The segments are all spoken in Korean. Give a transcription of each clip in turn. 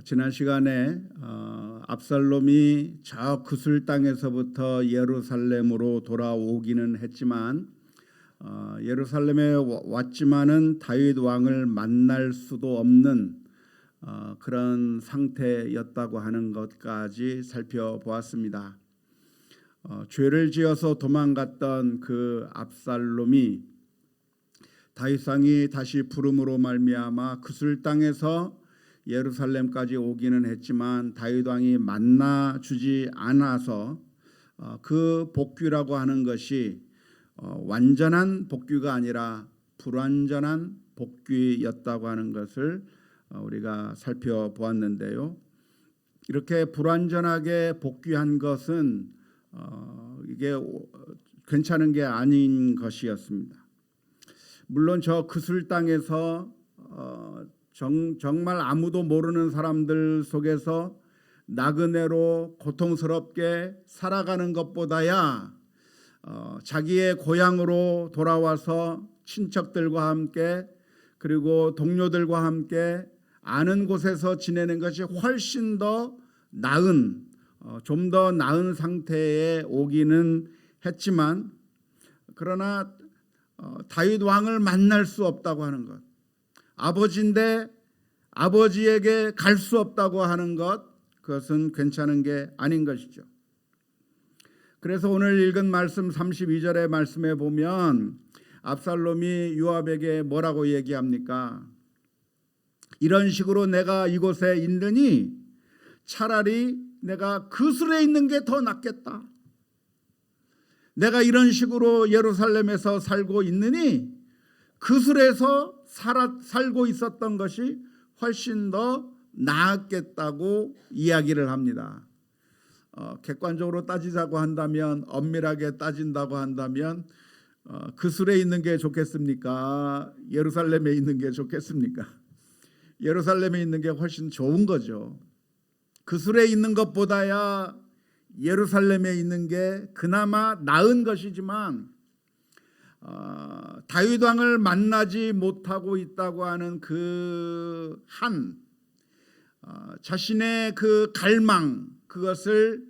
지난 시간에 압살롬이 저 구슬 땅에서부터 예루살렘으로 돌아오기는 했지만 예루살렘에 왔지만은 다윗 왕을 만날 수도 없는 그런 상태였다고 하는 것까지 살펴보았습니다. 죄를 지어서 도망갔던 그 압살롬이 다윗 왕이 다시 부름으로 말미암아 구슬 땅에서 예루살렘까지 오기는 했지만 다윗 왕이 만나 주지 않아서 그 복귀라고 하는 것이 완전한 복귀가 아니라 불완전한 복귀였다고 하는 것을 우리가 살펴보았는데요. 이렇게 불완전하게 복귀한 것은 이게 괜찮은 게 아닌 것이었습니다. 물론 저 구슬 땅에서 정말 아무도 모르는 사람들 속에서 나그네로 고통스럽게 살아가는 것보다야 자기의 고향으로 돌아와서 친척들과 함께 그리고 동료들과 함께 아는 곳에서 지내는 것이 훨씬 더 나은 좀 더 나은 상태에 오기는 했지만 그러나 다윗 왕을 만날 수 없다고 하는 것, 아버지인데 아버지에게 갈 수 없다고 하는 것, 그것은 괜찮은 게 아닌 것이죠. 그래서 오늘 읽은 말씀 32절의 말씀에 보면 압살롬이 요압에게 뭐라고 얘기합니까? 이런 식으로 내가 이곳에 있느니 차라리 내가 그술에 있는 게 더 낫겠다. 내가 이런 식으로 예루살렘에서 살고 있느니 그술에서 살고 있었던 것이 훨씬 더 나았겠다고 이야기를 합니다. 객관적으로 따지자고 한다면, 엄밀하게 따진다고 한다면 그술에 있는 게 좋겠습니까? 예루살렘에 있는 게 좋겠습니까? 예루살렘에 있는 게 훨씬 좋은 거죠. 그술에 있는 것보다야 예루살렘에 있는 게 그나마 나은 것이지만 다윗 왕을 만나지 못하고 있다고 하는 그 자신의 그 갈망, 그것을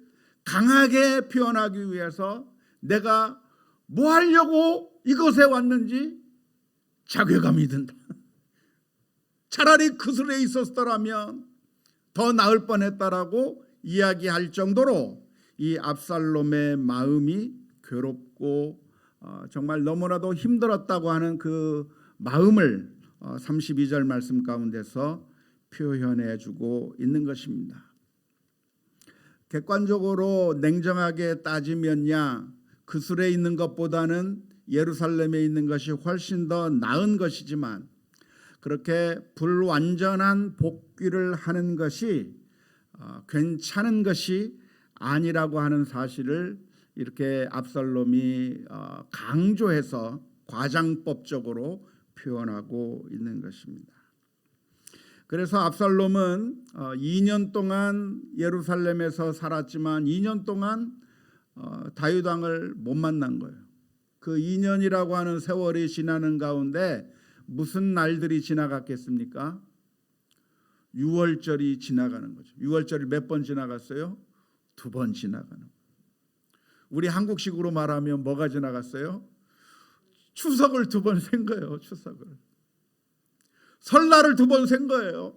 강하게 표현하기 위해서 내가 뭐 하려고 이곳에 왔는지 자괴감이 든다. 차라리 그술에 있었더라면 더 나을 뻔했다라고 이야기할 정도로 이 압살롬의 마음이 괴롭고 정말 너무나도 힘들었다고 하는 그 마음을 32절 말씀 가운데서 표현해 주고 있는 것입니다. 객관적으로 냉정하게 따지면야 그술에 있는 것보다는 예루살렘에 있는 것이 훨씬 더 나은 것이지만 그렇게 불완전한 복귀를 하는 것이 괜찮은 것이 아니라고 하는 사실을 이렇게 압살롬이 강조해서 과장법적으로 표현하고 있는 것입니다. 그래서 압살롬은 2년 동안 예루살렘에서 살았지만 2년 동안 다윗 왕을 못 만난 거예요. 그 2년이라고 하는 세월이 지나는 가운데 무슨 날들이 지나갔겠습니까? 6월절이 지나가는 거죠. 6월절이 몇 번 지나갔어요? 2번 지나가는 거예요. 우리 한국식으로 말하면 뭐가 지나갔어요? 추석을 2번 센 거예요. 추석을. 설날을 2번 센 거예요.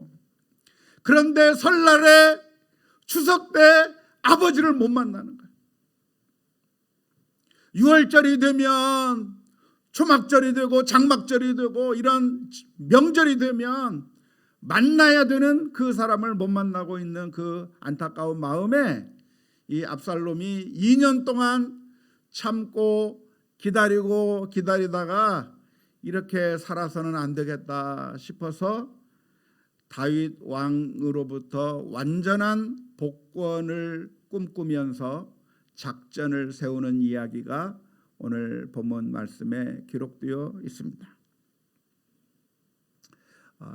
그런데 설날에 추석 때 아버지를 못 만나는 거예요. 6월절이 되면 초막절이 되고 장막절이 되고 이런 명절이 되면 만나야 되는 그 사람을 못 만나고 있는 그 안타까운 마음에 이 압살롬이 2년 동안 참고 기다리고 기다리다가 이렇게 살아서는 안 되겠다 싶어서 다윗 왕으로부터 완전한 복권을 꿈꾸면서 작전을 세우는 이야기가 오늘 본문 말씀에 기록되어 있습니다.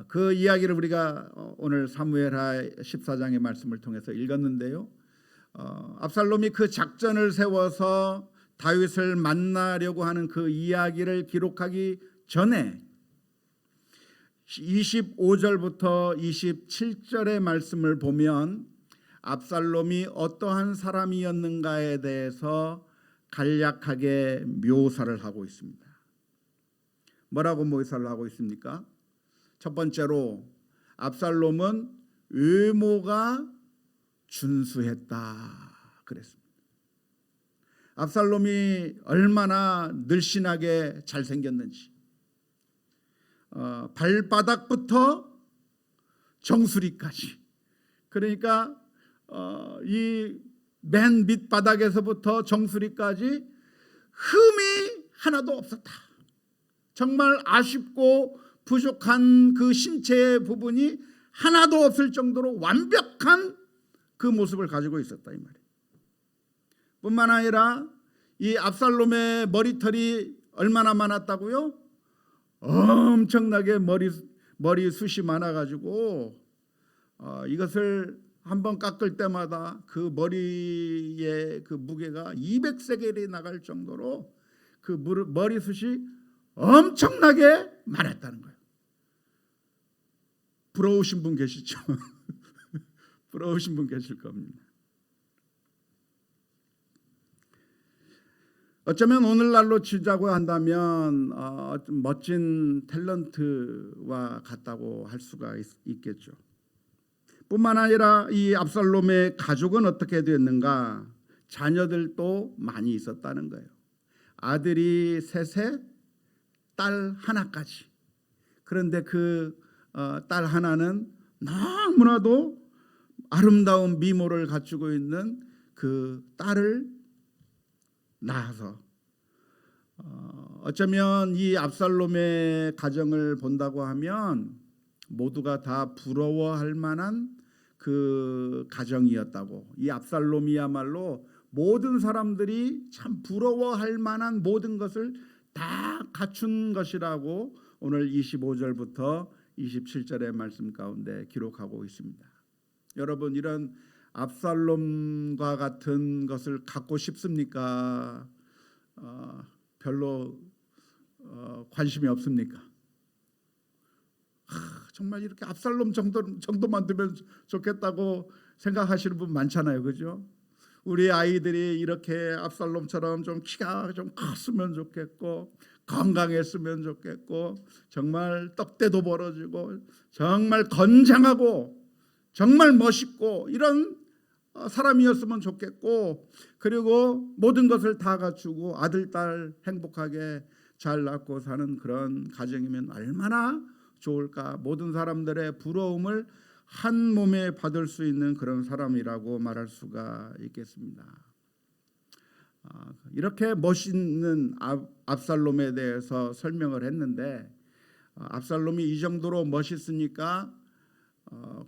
그 이야기를 우리가 오늘 사무엘하 14장의 말씀을 통해서 읽었는데요. 압살롬이 그 작전을 세워서 다윗을 만나려고 하는 그 이야기를 기록하기 전에 25절부터 27절의 말씀을 보면 압살롬이 어떠한 사람이었는가에 대해서 간략하게 묘사를 하고 있습니다. 뭐라고 묘사를 하고 있습니까? 첫 번째로 압살롬은 외모가 준수했다 그랬습니다. 압살롬이 얼마나 늘씬하게 잘생겼는지, 발바닥부터 정수리까지, 그러니까 이 맨 밑바닥에서부터 정수리까지 흠이 하나도 없었다. 정말 아쉽고 부족한 그 신체의 부분이 하나도 없을 정도로 완벽한 그 모습을 가지고 있었다 이 말이에요. 뿐만 아니라 이 압살롬의 머리털이 얼마나 많았다고요? 엄청나게 머리숱이 많아가지고 이것을 한번 깎을 때마다 그 머리의 그 무게가 200세겔이 나갈 정도로 그 머리숱이 엄청나게 많았다는 거예요. 부러우신 분 계시죠? 부러우신 분 계실 겁니다. 어쩌면 오늘날로 치자고 한다면 멋진 탤런트와 같다고 할 수가 있겠죠. 뿐만 아니라 이 압살롬의 가족은 어떻게 됐는가? 자녀들도 많이 있었다는 거예요. 아들이 셋에 딸 하나까지. 그런데 그 딸 하나는 너무나도 아름다운 미모를 갖추고 있는 그 딸을 낳아서 어쩌면 이 압살롬의 가정을 본다고 하면 모두가 다 부러워할 만한 그 가정이었다고, 이 압살롬이야말로 모든 사람들이 참 부러워할 만한 모든 것을 다 갖춘 것이라고 오늘 25절부터 27절의 말씀 가운데 기록하고 있습니다. 여러분, 이런 압살롬과 같은 것을 갖고 싶습니까? 별로 관심이 없습니까? 정말 이렇게 압살롬 정도만 되면 좋겠다고 생각하시는 분 많잖아요, 그죠? 우리 아이들이 이렇게 압살롬처럼 좀 키가 좀 컸으면 좋겠고, 건강했으면 좋겠고, 정말 떡대도 벌어지고, 정말 건장하고, 정말 멋있고, 이런 사람이었으면 좋겠고, 그리고 모든 것을 다 갖추고 아들, 딸 행복하게 잘 낳고 사는 그런 가정이면 얼마나 좋을까. 모든 사람들의 부러움을 한 몸에 받을 수 있는 그런 사람이라고 말할 수가 있겠습니다. 이렇게 멋있는 압살롬에 대해서 설명을 했는데, 압살롬이 이 정도로 멋있으니까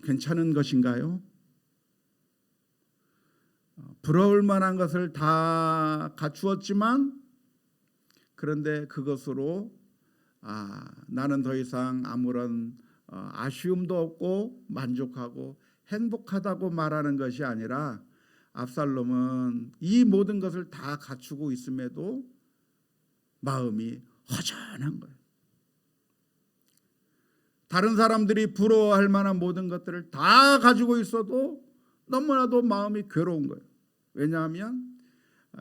괜찮은 것인가요? 부러울 만한 것을 다 갖추었지만, 그런데 그것으로 나는 더 이상 아무런 아쉬움도 없고 만족하고 행복하다고 말하는 것이 아니라, 압살롬은 이 모든 것을 다 갖추고 있음에도 마음이 허전한 거예요. 다른 사람들이 부러워할 만한 모든 것들을 다 가지고 있어도 너무나도 마음이 괴로운 거예요. 왜냐하면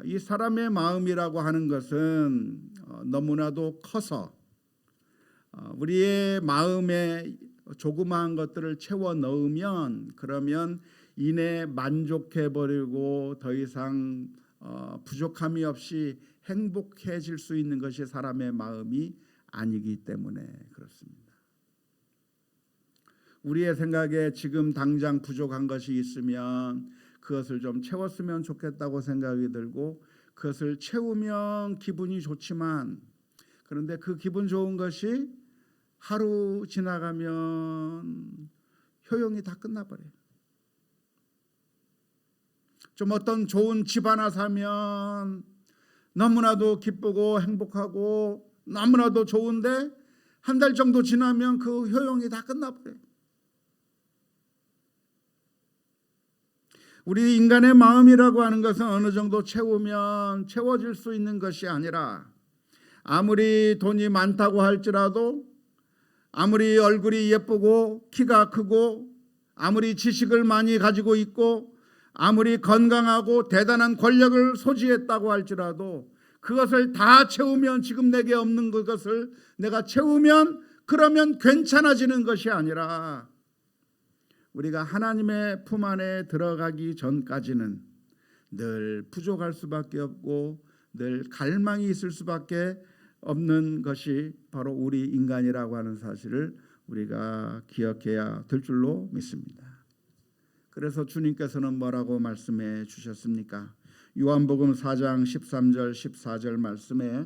이 사람의 마음이라고 하는 것은 너무나도 커서 우리의 마음에 조그마한 것들을 채워 넣으면, 그러면 이내 만족해버리고 더 이상 부족함이 없이 행복해질 수 있는 것이 사람의 마음이 아니기 때문에 그렇습니다. 우리의 생각에 지금 당장 부족한 것이 있으면 그것을 좀 채웠으면 좋겠다고 생각이 들고, 그것을 채우면 기분이 좋지만, 그런데 그 기분 좋은 것이 하루 지나가면 효용이 다 끝나버려요. 좀 어떤 좋은 집 하나 사면 너무나도 기쁘고 행복하고 너무나도 좋은데, 한 달 정도 지나면 그 효용이 다 끝나버려요. 우리 인간의 마음이라고 하는 것은 어느 정도 채우면 채워질 수 있는 것이 아니라, 아무리 돈이 많다고 할지라도, 아무리 얼굴이 예쁘고 키가 크고 아무리 지식을 많이 가지고 있고 아무리 건강하고 대단한 권력을 소지했다고 할지라도 그것을 다 채우면, 지금 내게 없는 그것을 내가 채우면 그러면 괜찮아지는 것이 아니라 우리가 하나님의 품 안에 들어가기 전까지는 늘 부족할 수밖에 없고 늘 갈망이 있을 수밖에 없는 것이 바로 우리 인간이라고 하는 사실을 우리가 기억해야 될 줄로 믿습니다. 그래서 주님께서는 뭐라고 말씀해 주셨습니까? 요한복음 4장 13절 14절 말씀에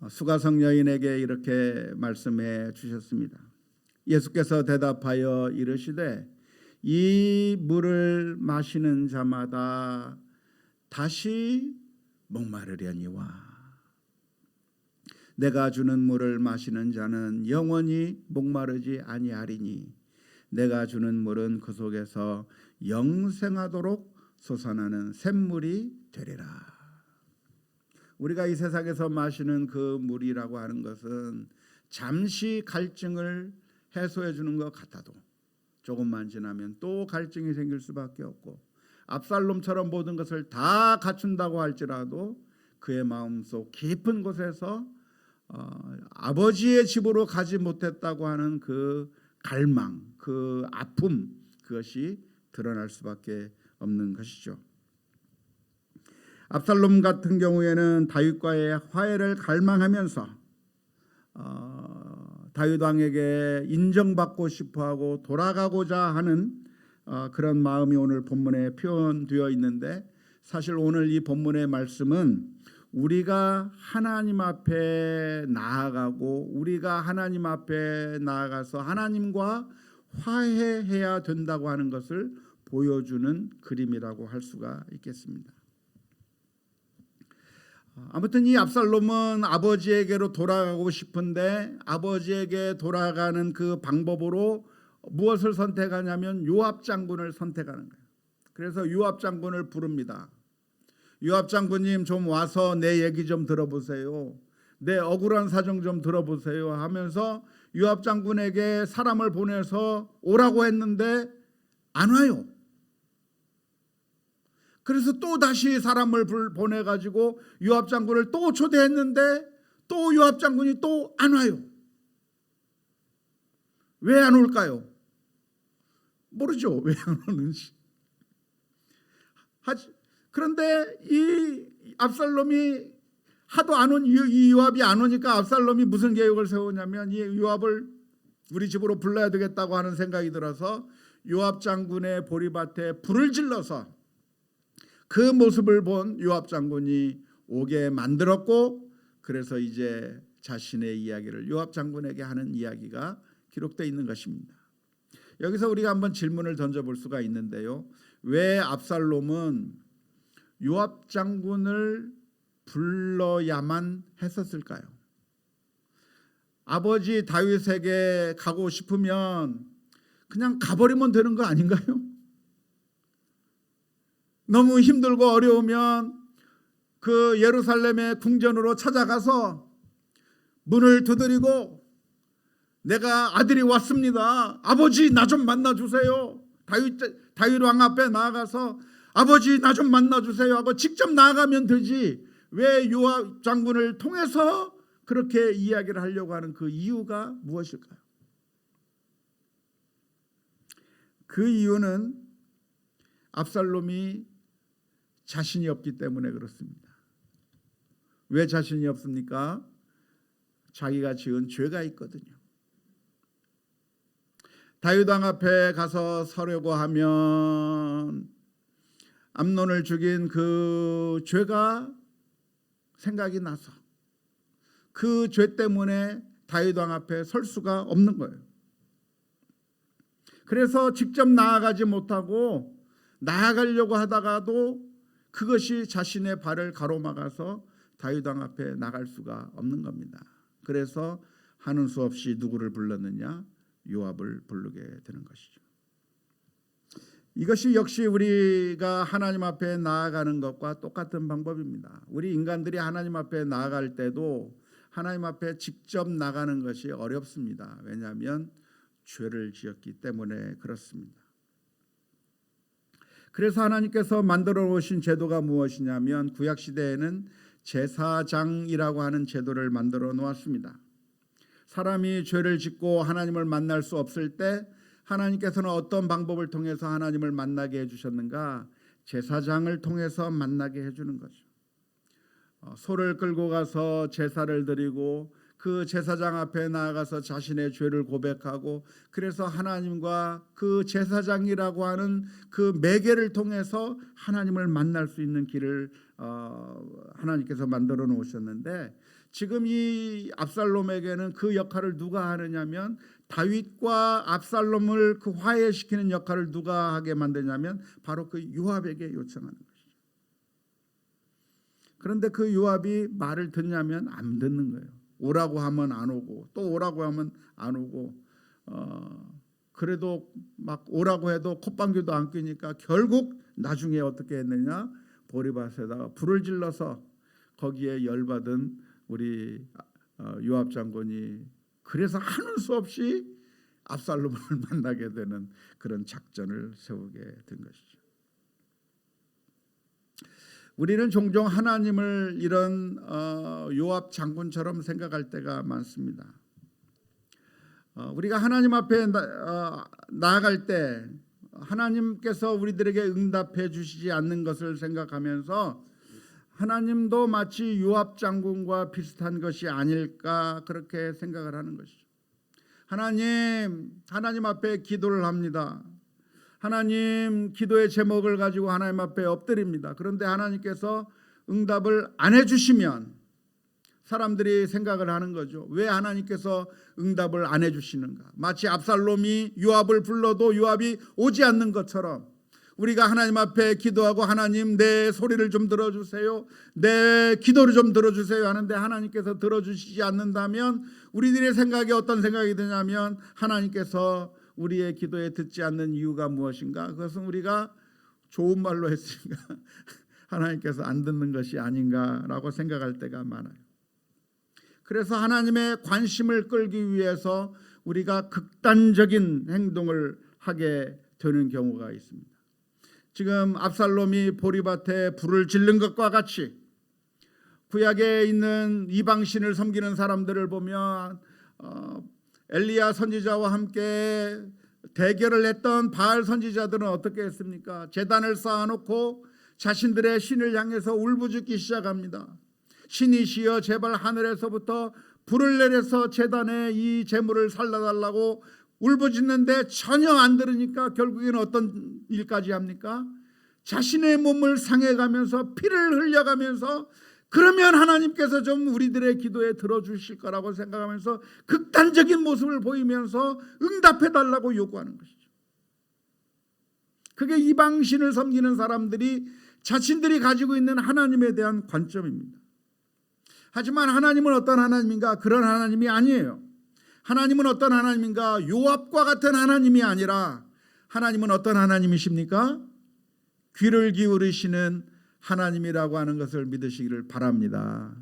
수가성 여인에게 이렇게 말씀해 주셨습니다. 예수께서 대답하여 이르시되 이 물을 마시는 자마다 다시 목마르려니와 내가 주는 물을 마시는 자는 영원히 목마르지 아니하리니 내가 주는 물은 그 속에서 영생하도록 솟아나는 샘물이 되리라. 우리가 이 세상에서 마시는 그 물이라고 하는 것은 잠시 갈증을 해소해 주는 것 같아도 조금만 지나면 또 갈증이 생길 수밖에 없고 압살롬처럼 모든 것을 다 갖춘다고 할지라도 그의 마음속 깊은 곳에서 아버지의 집으로 가지 못했다고 하는 그 갈망, 그 아픔, 그것이 드러날 수밖에 없는 것이죠. 압살롬 같은 경우에는 다윗과의 화해를 갈망하면서 다윗 왕에게 인정받고 싶어하고 돌아가고자 하는 그런 마음이 오늘 본문에 표현되어 있는데, 사실 오늘 이 본문의 말씀은 우리가 하나님 앞에 나아가고 우리가 하나님 앞에 나아가서 하나님과 화해해야 된다고 하는 것을 보여주는 그림이라고 할 수가 있겠습니다. 아무튼 이 압살롬은 아버지에게로 돌아가고 싶은데 아버지에게 돌아가는 그 방법으로 무엇을 선택하냐면 요압 장군을 선택하는 거예요. 그래서 요압 장군을 부릅니다. 요압 장군님 좀 와서 내 얘기 좀 들어보세요. 내 억울한 사정 좀 들어보세요 하면서 요압 장군에게 사람을 보내서 오라고 했는데 안 와요. 그래서 또 다시 사람을 보내가지고 요압 장군을 또 초대했는데 또 요압 장군이 또 안 와요. 왜 안 올까요? 모르죠. 왜 안 오는지. 그런데 이 압살롬이 하도 안 온, 이 요압이 안 오니까 압살롬이 무슨 계획을 세우냐면 이 요압을 우리 집으로 불러야 되겠다고 하는 생각이 들어서 요압 장군의 보리밭에 불을 질러서 그 모습을 본 요압 장군이 오게 만들었고, 그래서 이제 자신의 이야기를 요압 장군에게 하는 이야기가 기록되어 있는 것입니다. 여기서 우리가 한번 질문을 던져볼 수가 있는데요. 왜 압살롬은 요압 장군을 불러야만 했었을까요? 아버지 다윗에게 가고 싶으면 그냥 가버리면 되는 거 아닌가요? 너무 힘들고 어려우면 그 예루살렘의 궁전으로 찾아가서 문을 두드리고 내가 아들이 왔습니다. 아버지 나 좀 만나주세요. 다윗 왕 앞에 나아가서 아버지 나 좀 만나주세요 하고 직접 나아가면 되지. 왜 요압 장군을 통해서 그렇게 이야기를 하려고 하는 그 이유가 무엇일까요? 그 이유는 압살롬이 자신이 없기 때문에 그렇습니다. 왜 자신이 없습니까? 자기가 지은 죄가 있거든요. 다윗 왕 앞에 가서 서려고 하면 암논을 죽인 그 죄가 생각이 나서 그 죄 때문에 다윗 왕 앞에 설 수가 없는 거예요. 그래서 직접 나아가지 못하고 나아가려고 하다가도 그것이 자신의 발을 가로막아서 다윗 왕 앞에 나갈 수가 없는 겁니다. 그래서 하는 수 없이 누구를 불렀느냐? 요압을 부르게 되는 것이죠. 이것이 역시 우리가 하나님 앞에 나아가는 것과 똑같은 방법입니다. 우리 인간들이 하나님 앞에 나아갈 때도 하나님 앞에 직접 나가는 것이 어렵습니다. 왜냐하면 죄를 지었기 때문에 그렇습니다. 그래서 하나님께서 만들어 놓으신 제도가 무엇이냐면 구약 시대에는 제사장이라고 하는 제도를 만들어 놓았습니다. 사람이 죄를 짓고 하나님을 만날 수 없을 때 하나님께서는 어떤 방법을 통해서 하나님을 만나게 해주셨는가? 제사장을 통해서 만나게 해주는 거죠. 소를 끌고 가서 제사를 드리고 그 제사장 앞에 나아가서 자신의 죄를 고백하고 그래서 하나님과 그 제사장이라고 하는 그 매개를 통해서 하나님을 만날 수 있는 길을 하나님께서 만들어 놓으셨는데 지금 이 압살롬에게는 그 역할을 누가 하느냐면 다윗과 압살롬을 그 화해시키는 역할을 누가 하게 만드냐면 바로 그 요압에게 요청하는 것이죠. 그런데 그 요압이 말을 듣냐면 안 듣는 거예요. 오라고 하면 안 오고 또 오라고 하면 안 오고 그래도 막 오라고 해도 콧방귀도 안 뀌니까 결국 나중에 어떻게 했느냐? 보리밭에다가 불을 질러서 거기에 열받은 우리 요압 장군이 그래서 하는 수 없이 압살롬을 만나게 되는 그런 작전을 세우게 된 것이죠. 우리는 종종 하나님을 이런 요압 장군처럼 생각할 때가 많습니다. 우리가 하나님 앞에 나아갈 때 하나님께서 우리들에게 응답해 주시지 않는 것을 생각하면서 하나님도 마치 요압 장군과 비슷한 것이 아닐까 그렇게 생각을 하는 것이죠. 하나님 앞에 기도를 합니다. 하나님 기도의 제목을 가지고 하나님 앞에 엎드립니다. 그런데 하나님께서 응답을 안 해주시면 사람들이 생각을 하는 거죠. 왜 하나님께서 응답을 안 해주시는가? 마치 압살롬이 요압을 불러도 요압이 오지 않는 것처럼 우리가 하나님 앞에 기도하고 하나님 내 소리를 좀 들어주세요. 내 기도를 좀 들어주세요 하는데 하나님께서 들어주시지 않는다면 우리들의 생각에 어떤 생각이 드냐면 하나님께서 우리의 기도에 듣지 않는 이유가 무엇인가? 그것은 우리가 좋은 말로 했으니까 하나님께서 안 듣는 것이 아닌가라고 생각할 때가 많아요. 그래서 하나님의 관심을 끌기 위해서 우리가 극단적인 행동을 하게 되는 경우가 있습니다. 지금 압살롬이 보리밭에 불을 질른 것과 같이 구약에 있는 이방신을 섬기는 사람들을 보면 엘리야 선지자와 함께 대결을 했던 바알 선지자들은 어떻게 했습니까? 제단을 쌓아놓고 자신들의 신을 향해서 울부짖기 시작합니다. 신이시여 제발 하늘에서부터 불을 내려서 제단에 이 제물을 살려달라고 울부짖는데 전혀 안 들으니까 결국에는 어떤 일까지 합니까? 자신의 몸을 상해가면서 피를 흘려가면서 그러면 하나님께서 좀 우리들의 기도에 들어주실 거라고 생각하면서 극단적인 모습을 보이면서 응답해달라고 요구하는 것이죠. 그게 이방신을 섬기는 사람들이 자신들이 가지고 있는 하나님에 대한 관점입니다. 하지만 하나님은 어떤 하나님인가? 그런 하나님이 아니에요. 하나님은 어떤 하나님인가? 요압과 같은 하나님이 아니라 하나님은 어떤 하나님이십니까? 귀를 기울이시는 하나님이라고 하는 것을 믿으시기를 바랍니다.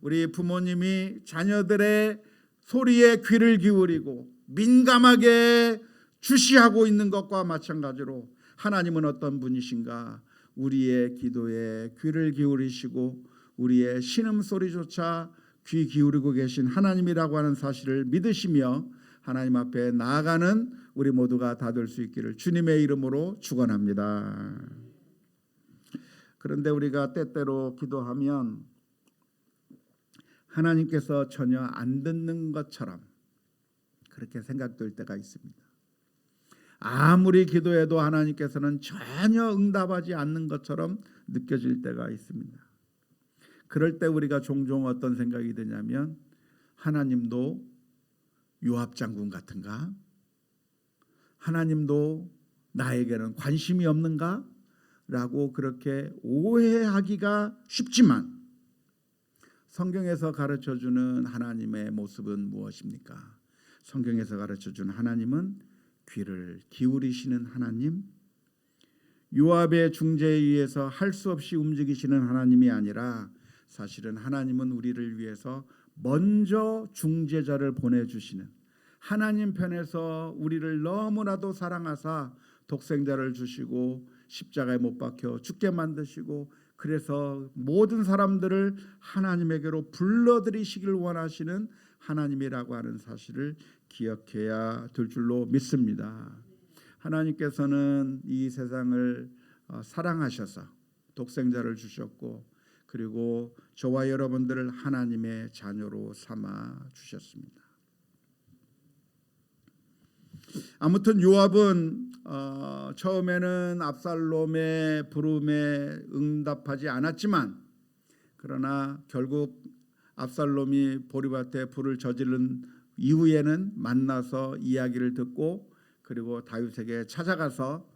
우리 부모님이 자녀들의 소리에 귀를 기울이고 민감하게 주시하고 있는 것과 마찬가지로 하나님은 어떤 분이신가? 우리의 기도에 귀를 기울이시고 우리의 신음소리조차 귀 기울이고 계신 하나님이라고 하는 사실을 믿으시며 하나님 앞에 나아가는 우리 모두가 다 될 수 있기를 주님의 이름으로 축원합니다. 그런데 우리가 때때로 기도하면 하나님께서 전혀 안 듣는 것처럼 그렇게 생각될 때가 있습니다. 아무리 기도해도 하나님께서는 전혀 응답하지 않는 것처럼 느껴질 때가 있습니다. 그럴 때 우리가 종종 어떤 생각이 드냐면 하나님도 요압 장군 같은가? 하나님도 나에게는 관심이 없는가? 라고 그렇게 오해하기가 쉽지만 성경에서 가르쳐주는 하나님의 모습은 무엇입니까? 성경에서 가르쳐주는 하나님은 귀를 기울이시는 하나님, 요압의 중재에 의해서 할 수 없이 움직이시는 하나님이 아니라 사실은 하나님은 우리를 위해서 먼저 중재자를 보내주시는 하나님 편에서 우리를 너무나도 사랑하사 독생자를 주시고 십자가에 못 박혀 죽게 만드시고 그래서 모든 사람들을 하나님에게로 불러들이시길 원하시는 하나님이라고 하는 사실을 기억해야 될 줄로 믿습니다. 하나님께서는 이 세상을 사랑하셔서 독생자를 주셨고 그리고 저와 여러분들을 하나님의 자녀로 삼아 주셨습니다. 아무튼 요압은 처음에는 압살롬의 부름에 응답하지 않았지만 그러나 결국 압살롬이 보리밭에 불을 저지른 이후에는 만나서 이야기를 듣고 그리고 다윗에게 찾아가서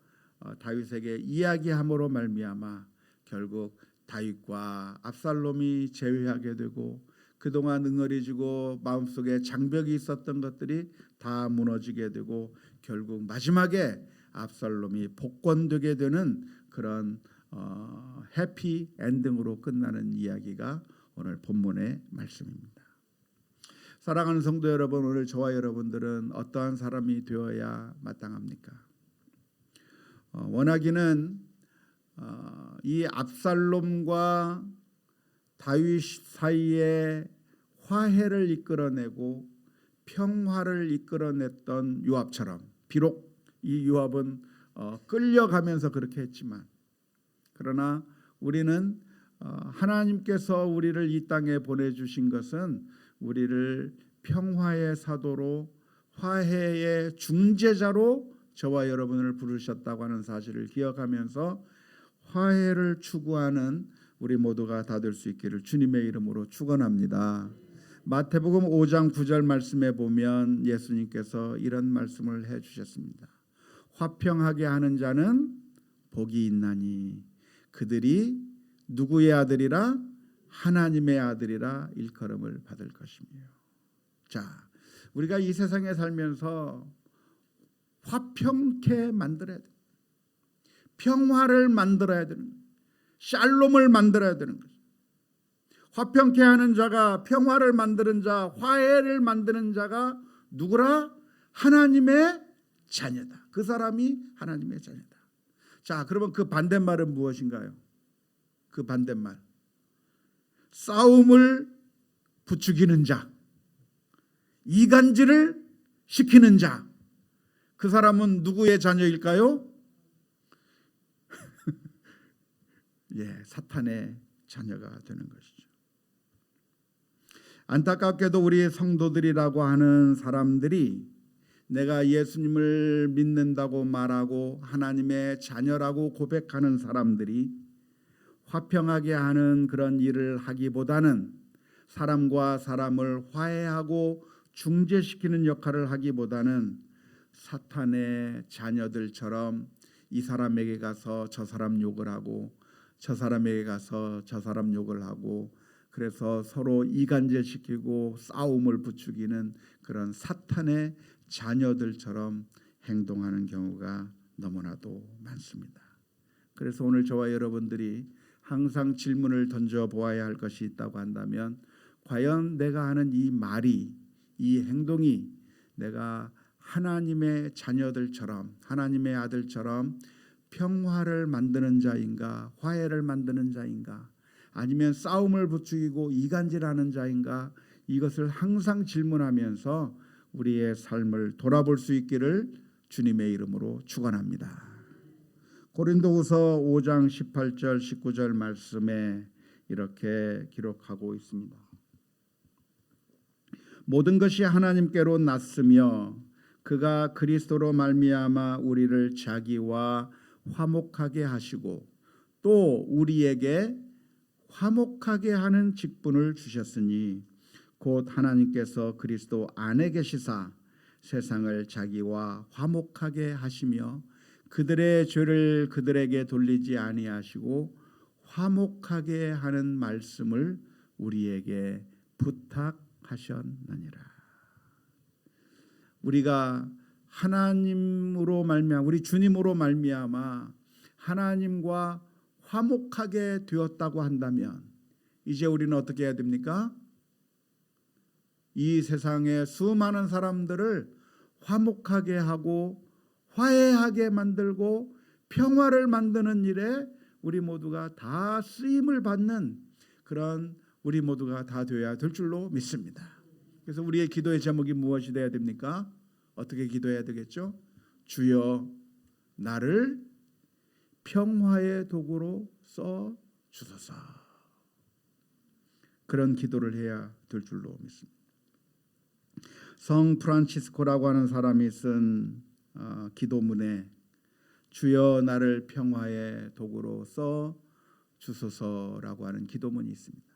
다윗에게 이야기함으로 말미암아 결국 다윗과 압살롬이 재회하게 되고 그동안 응어리지고 마음속에 장벽이 있었던 것들이 다 무너지게 되고 결국 마지막에 압살롬이 복권되게 되는 그런 해피 엔딩으로 끝나는 이야기가 오늘 본문의 말씀입니다. 사랑하는 성도 여러분, 오늘 저와 여러분들은 어떠한 사람이 되어야 마땅합니까? 원하기는 이 압살롬과 다윗 사이에 화해를 이끌어내고 평화를 이끌어냈던 요압처럼 비록 이 요압은 끌려가면서 그렇게 했지만 그러나 우리는 하나님께서 우리를 이 땅에 보내주신 것은 우리를 평화의 사도로 화해의 중재자로 저와 여러분을 부르셨다고 하는 사실을 기억하면서 화해를 추구하는 우리 모두가 다 될 수 있기를 주님의 이름으로 축원합니다. 마태복음 5장 9절 말씀에 보면 예수님께서 이런 말씀을 해주셨습니다. 화평하게 하는 자는 복이 있나니 그들이 누구의 아들이라? 하나님의 아들이라 일컬음을 받을 것이며. 자, 우리가 이 세상에 살면서 화평케 만들어야 돼. 평화를 만들어야 되는 거예요. 샬롬을 만들어야 되는 거죠. 화평케 하는 자가 평화를 만드는 자, 화해를 만드는 자가 누구라? 하나님의 자녀다. 그 사람이 하나님의 자녀다. 자, 그러면 그 반대말은 무엇인가요? 그 반대말. 싸움을 부추기는 자, 이간질을 시키는 자. 그 사람은 누구의 자녀일까요? 사탄의 자녀가 되는 것이죠. 안타깝게도 우리 성도들이라고 하는 사람들이 내가 예수님을 믿는다고 말하고 하나님의 자녀라고 고백하는 사람들이 화평하게 하는 그런 일을 하기보다는 사람과 사람을 화해하고 중재시키는 역할을 하기보다는 사탄의 자녀들처럼 이 사람에게 가서 저 사람 욕을 하고 저 사람에게 가서 저 사람 욕을 하고 그래서 서로 이간질시키고 싸움을 부추기는 그런 사탄의 자녀들처럼 행동하는 경우가 너무나도 많습니다. 그래서 오늘 저와 여러분들이 항상 질문을 던져보아야 할 것이 있다고 한다면 과연 내가 하는 이 말이 이 행동이 내가 하나님의 자녀들처럼 하나님의 아들처럼 평화를 만드는 자인가 화해를 만드는 자인가 아니면 싸움을 부추기고 이간질하는 자인가 이것을 항상 질문하면서 우리의 삶을 돌아볼 수 있기를 주님의 이름으로 축원합니다. 고린도후서 5장 18절 19절 말씀에 이렇게 기록하고 있습니다. 모든 것이 하나님께로 났으며 그가 그리스도로 말미암아 우리를 자기와 화목하게 하시고 또 우리에게 화목하게 하는 직분을 주셨으니 곧 하나님께서 그리스도 안에 계시사 세상을 자기와 화목하게 하시며 그들의 죄를 그들에게 돌리지 아니하시고 화목하게 하는 말씀을 우리에게 부탁하셨느니라. 우리가 하나님으로 말미암아 우리 주님으로 말미암아 하나님과 화목하게 되었다고 한다면 이제 우리는 어떻게 해야 됩니까? 이 세상의 수많은 사람들을 화목하게 하고 화해하게 만들고 평화를 만드는 일에 우리 모두가 다 쓰임을 받는 그런 우리 모두가 다 되어야 될 줄로 믿습니다. 그래서 우리의 기도의 제목이 무엇이 되어야 됩니까? 어떻게 기도해야 되겠죠? 주여 나를 평화의 도구로 써 주소서. 그런 기도를 해야 될 줄로 믿습니다. 성 프란치스코라고 하는 사람이 쓴 기도문에 주여 나를 평화의 도구로 써 주소서라고 하는 기도문이 있습니다.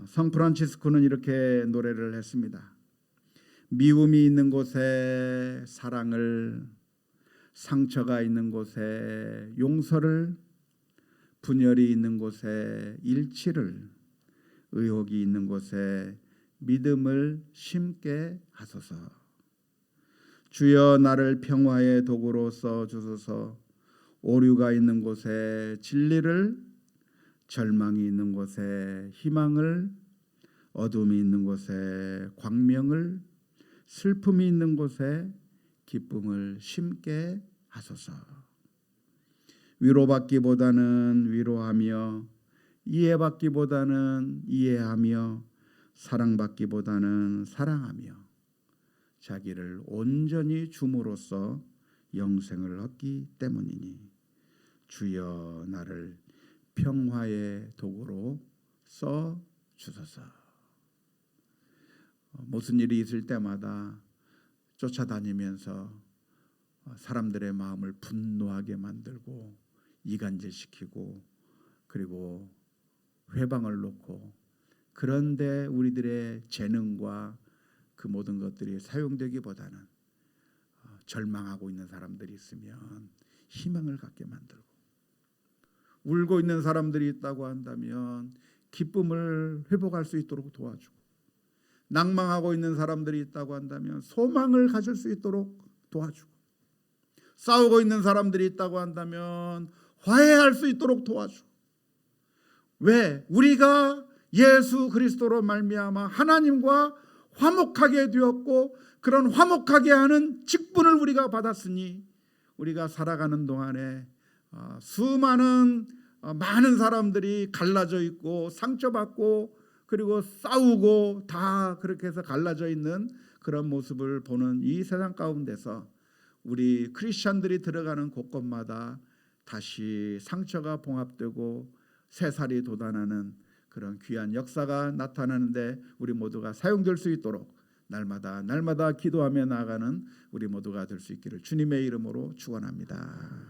성 프란치스코는 이렇게 노래를 했습니다. 미움이 있는 곳에 사랑을, 상처가 있는 곳에 용서를, 분열이 있는 곳에 일치를, 의혹이 있는 곳에 믿음을 심게 하소서. 주여 나를 평화의 도구로 써 주소서. 오류가 있는 곳에 진리를, 절망이 있는 곳에 희망을, 어둠이 있는 곳에 광명을, 슬픔이 있는 곳에 기쁨을 심게 하소서. 위로받기보다는 위로하며, 이해받기보다는 이해하며, 사랑받기보다는 사랑하며 자기를 온전히 줌으로써 영생을 얻기 때문이니 주여 나를 평화의 도구로 써 주소서. 무슨 일이 있을 때마다 쫓아다니면서 사람들의 마음을 분노하게 만들고 이간질시키고 그리고 회방을 놓고, 그런데 우리들의 재능과 그 모든 것들이 사용되기보다는 절망하고 있는 사람들이 있으면 희망을 갖게 만들고, 울고 있는 사람들이 있다고 한다면 기쁨을 회복할 수 있도록 도와주고, 낭망하고 있는 사람들이 있다고 한다면 소망을 가질 수 있도록 도와주고, 싸우고 있는 사람들이 있다고 한다면 화해할 수 있도록 도와주고. 왜? 우리가 예수 그리스도로 말미암아 하나님과 화목하게 되었고 그런 화목하게 하는 직분을 우리가 받았으니 우리가 살아가는 동안에 수많은 많은 사람들이 갈라져 있고 상처받고 그리고 싸우고 다 그렇게 해서 갈라져 있는 그런 모습을 보는 이 세상 가운데서 우리 크리스찬들이 들어가는 곳곳마다 다시 상처가 봉합되고 새살이 돋아나는 그런 귀한 역사가 나타나는데 우리 모두가 사용될 수 있도록 날마다 기도하며 나아가는 우리 모두가 될 수 있기를 주님의 이름으로 축원합니다.